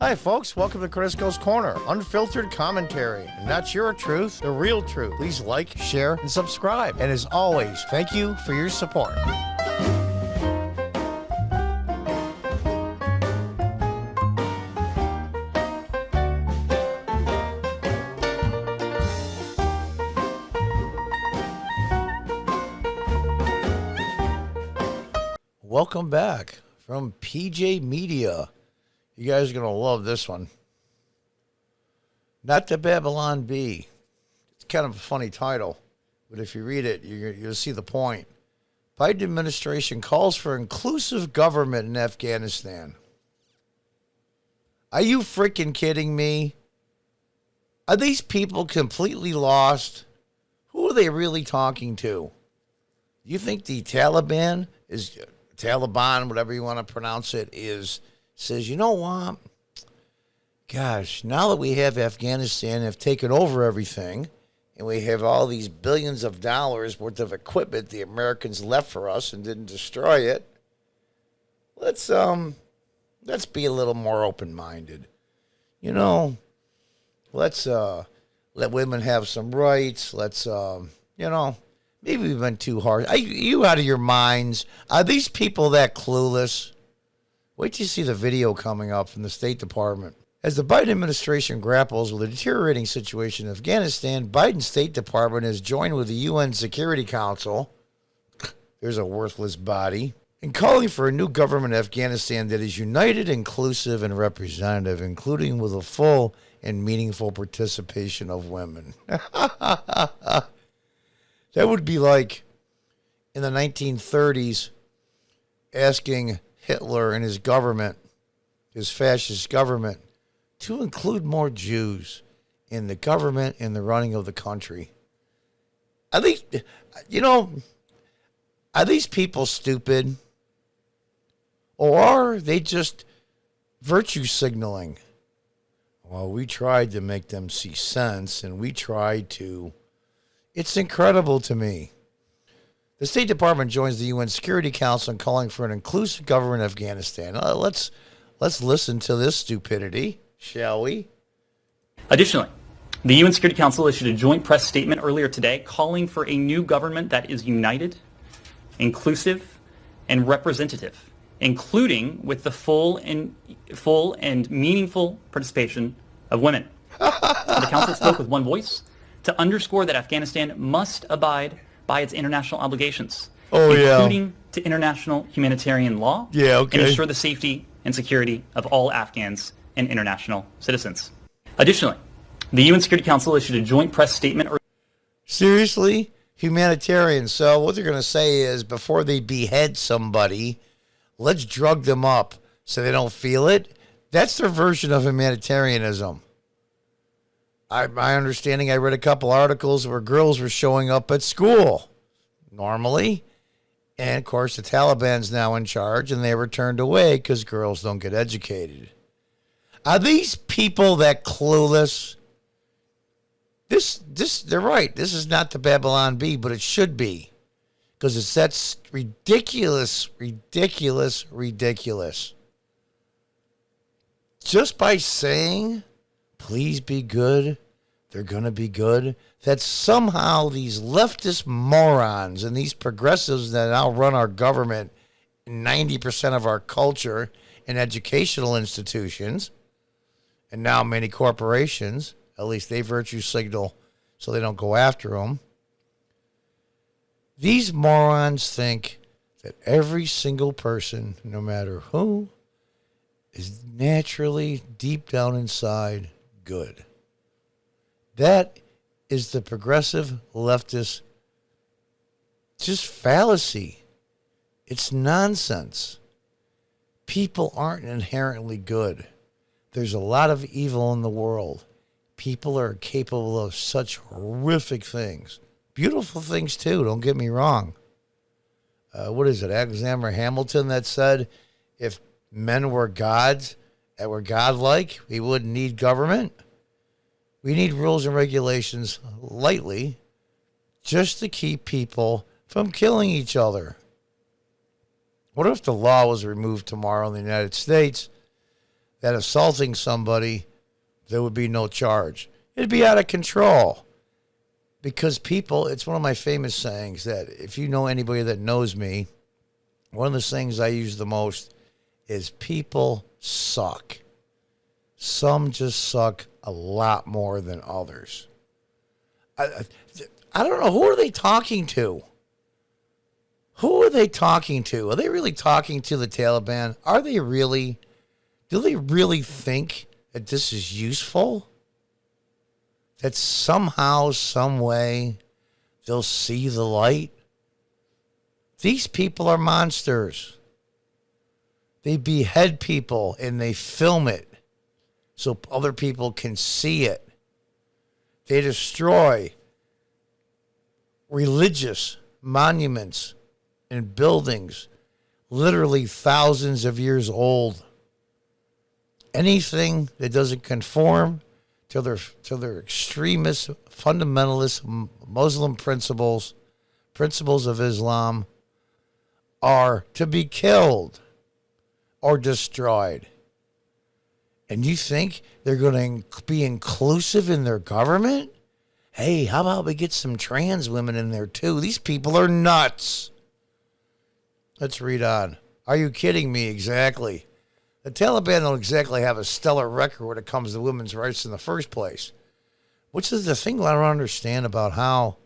Hi, folks. Welcome to Crisco's Corner. Unfiltered commentary. And not your truth, the real truth. Please like, share, and subscribe. And as always, thank you for your support. Welcome back from PJ Media. You guys are going to love this one. Not the Babylon Bee. It's kind of a funny title, but if you read it, you'll see the point. Biden administration calls for inclusive government in Afghanistan. Are you freaking kidding me? Are these people completely lost? Who are they really talking to? You think the Taliban, whatever you want to pronounce it, says, you know what? Gosh, now that we have Afghanistan, have taken over everything, and we have all these billions of dollars worth of equipment the Americans left for us and didn't destroy it, let's be a little more open-minded. You know, let's let women have some rights. Let's, maybe we've been too hard. Are you out of your minds? Are these people that clueless? Wait till you see the video coming up from the State Department. As the Biden administration grapples with a deteriorating situation in Afghanistan, Biden's State Department has joined with the UN Security Council, there's a worthless body, in calling for a new government in Afghanistan that is united, inclusive, and representative, including with a full and meaningful participation of women. That would be like in the 1930s asking Hitler and his government, his fascist government, to include more Jews in the government and the running of the country. Are these people stupid? Or are they just virtue signaling? Well, we tried to make them see sense, and we tried to. It's incredible to me. The State Department joins the UN Security Council in calling for an inclusive government in Afghanistan. Let's listen to this stupidity, shall we? Additionally, the UN Security Council issued a joint press statement earlier today calling for a new government that is united, inclusive, and representative, including with the full and meaningful participation of women. The Council spoke with one voice to underscore that Afghanistan must abide by its international obligations, including to international humanitarian law, and ensure the safety and security of all Afghans and international citizens. Additionally, the UN Security Council issued a joint press statement. Seriously? Humanitarian. So what they're going to say is before they behead somebody, let's drug them up so they don't feel it. That's their version of humanitarianism. My understanding, I read a couple articles where girls were showing up at school normally. And, of course, the Taliban's now in charge, and they were turned away because girls don't get educated. Are these people that clueless? They're right. This is not the Babylon Bee, but it should be. Because it's that ridiculous. Just by saying, please be good, they're going to be good, that somehow these leftist morons and these progressives that now run our government, 90% of our culture and educational institutions, and now many corporations, at least they virtue signal so they don't go after them. These morons think that every single person, no matter who, is naturally deep down inside good. That is the progressive leftist just fallacy. It's nonsense. People aren't inherently good. There's a lot of evil in the world. People are capable of such horrific things. Beautiful things, too, don't get me wrong. What is it, Alexander Hamilton that said, if men were gods that were godlike, we wouldn't need government? We need rules and regulations lightly just to keep people from killing each other. What if the law was removed tomorrow in the United States that assaulting somebody, there would be no charge. It'd be out of control. Because people, it's one of my famous sayings that if you know anybody that knows me, one of the things I use the most is people suck. Some just suck a lot more than others. I don't know. Who are they talking to? Who are they talking to? Are they really talking to the Taliban? Are they really? Do they really think that this is useful? That somehow, some way, they'll see the light? These people are monsters. They behead people and they film it so other people can see it. They destroy religious monuments and buildings, literally thousands of years old. Anything that doesn't conform to their extremist, fundamentalist Muslim principles of Islam, are to be killed or destroyed. And you think they're going to be inclusive in their government? Hey, how about we get some trans women in there too? These people are nuts. Let's read on. Are you kidding me? Exactly. The Taliban don't exactly have a stellar record when it comes to women's rights in the first place. Which is the thing I don't understand about how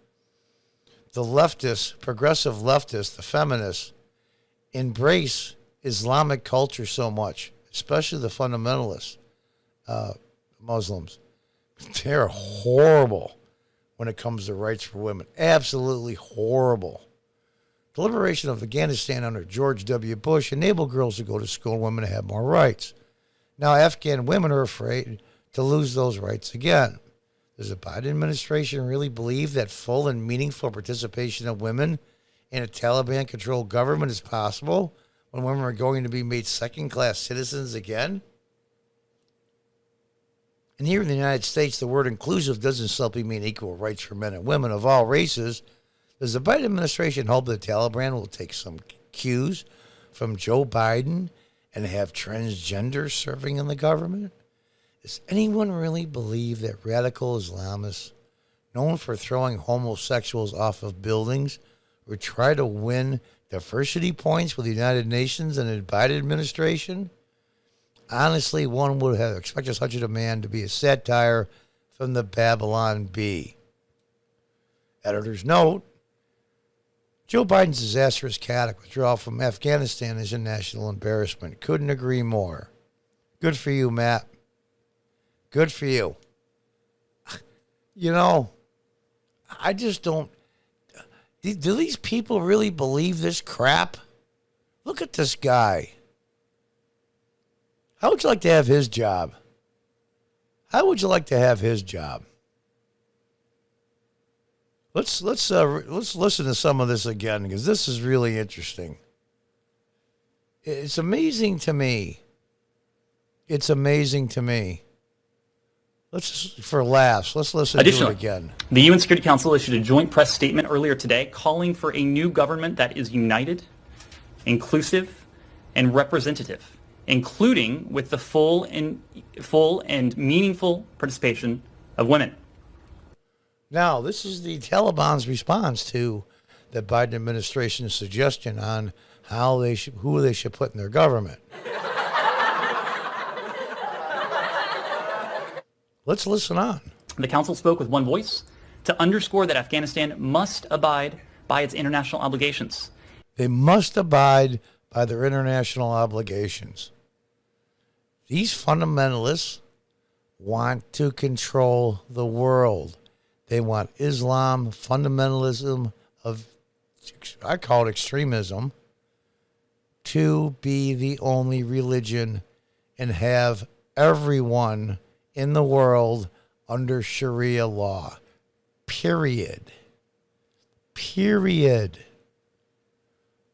the leftists, progressive leftists, the feminists, embrace Islamic culture so much, especially the fundamentalists, Muslims. They're horrible when it comes to rights for women. Absolutely horrible. The liberation of Afghanistan under George W. Bush enabled girls to go to school and women to have more rights. Now, Afghan women are afraid to lose those rights again. Does the Biden administration really believe that full and meaningful participation of women in a Taliban-controlled government is possible when women are going to be made second-class citizens again? And here in the United States, the word inclusive doesn't simply mean equal rights for men and women of all races. Does the Biden administration hope the Taliban will take some cues from Joe Biden and have transgenders serving in the government? Does anyone really believe that radical Islamists, known for throwing homosexuals off of buildings, would try to win diversity points with the United Nations and the Biden administration? Honestly, one would have expected such a demand to be a satire from the Babylon Bee. Editor's note: Joe Biden's disastrous chaotic withdrawal from Afghanistan is a national embarrassment. Couldn't agree more. Good for you, Matt. Good for you. You know, I just don't... Do these people really believe this crap? Look at this guy. How would you like to have his job? How would you like to have his job? Let's listen to some of this again, because this is really interesting. It's amazing to me. It's amazing to me. For laughs, let's listen to it again. The UN Security Council issued a joint press statement earlier today calling for a new government that is united, inclusive, and representative, including with the full and meaningful participation of women. Now, this is the Taliban's response to the Biden administration's suggestion on who they should put in their government. Let's listen on. The council spoke with one voice to underscore that Afghanistan must abide by its international obligations. They must abide by their international obligations. These fundamentalists want to control the world. They want Islam, fundamentalism I call it extremism, to be the only religion and have everyone in the world under Sharia law. Period.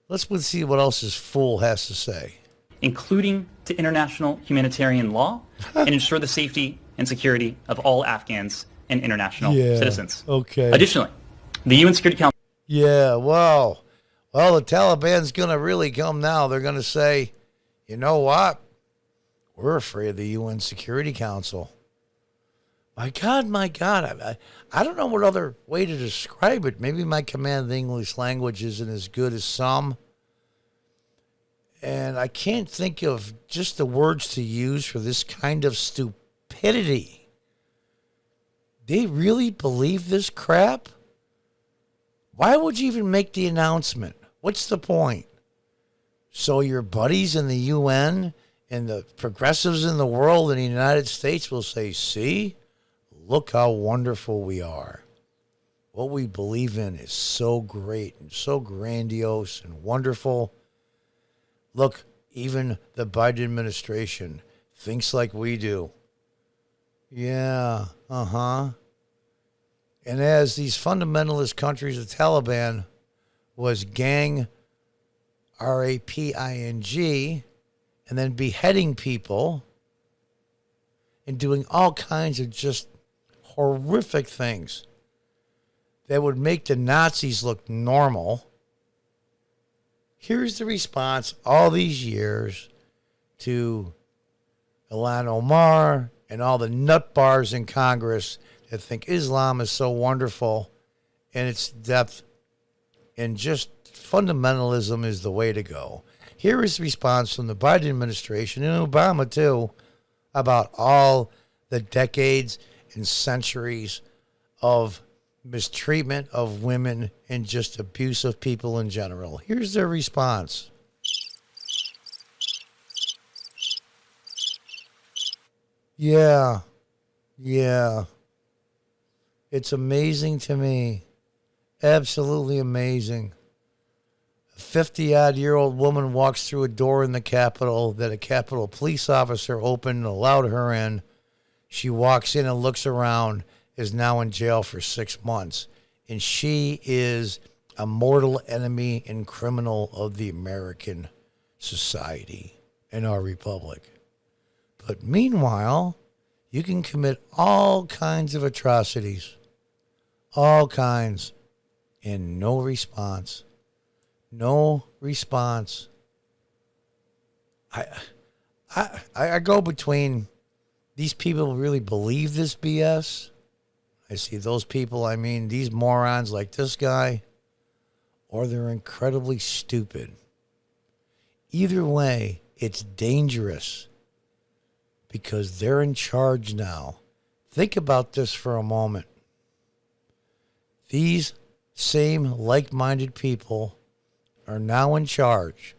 Let's see what else this fool has to say. Including to international humanitarian law and ensure the safety and security of all Afghans and international citizens. Okay. Additionally, the UN Security Council... Yeah, well, the Taliban's going to really come now. They're going to say, you know what? We're afraid of the UN Security Council. My God, my God. I don't know what other way to describe it. Maybe my command of the English language isn't as good as some. And I can't think of just the words to use for this kind of stupidity. They really believe this crap? Why would you even make the announcement? What's the point? So your buddies in the UN and the progressives in the world in the United States will say, see, look how wonderful we are. What we believe in is so great and so grandiose and wonderful. Look, even the Biden administration thinks like we do. Yeah, And as these fundamentalist countries, the Taliban was gang, R-A-P-I-N-G, and then beheading people and doing all kinds of just horrific things that would make the Nazis look normal. Here's the response all these years to Ilhan Omar and all the nut bars in Congress that think Islam is so wonderful in its depth and just fundamentalism is the way to go. Here is the response from the Biden administration and Obama, too, about all the decades and centuries of mistreatment of women and just abuse of people in general. Here's their response. Yeah. It's amazing to me. Absolutely amazing. A 50-odd-year-old woman walks through a door in the Capitol that a Capitol police officer opened and allowed her in. She walks in and looks around, is now in jail for 6 months. And she is a mortal enemy and criminal of the American society and our republic. But meanwhile, you can commit all kinds of atrocities. All kinds. And no response. No response. I go between these people really believe this BS. I see those people, I mean, these morons like this guy, or they're incredibly stupid. Either way, it's dangerous because they're in charge now. Think about this for a moment. These same like-minded people are now in charge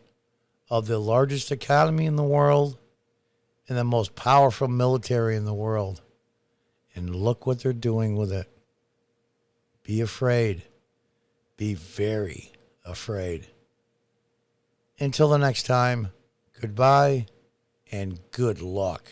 of the largest economy in the world and the most powerful military in the world. And look what they're doing with it. Be afraid. Be very afraid. Until the next time, goodbye and good luck.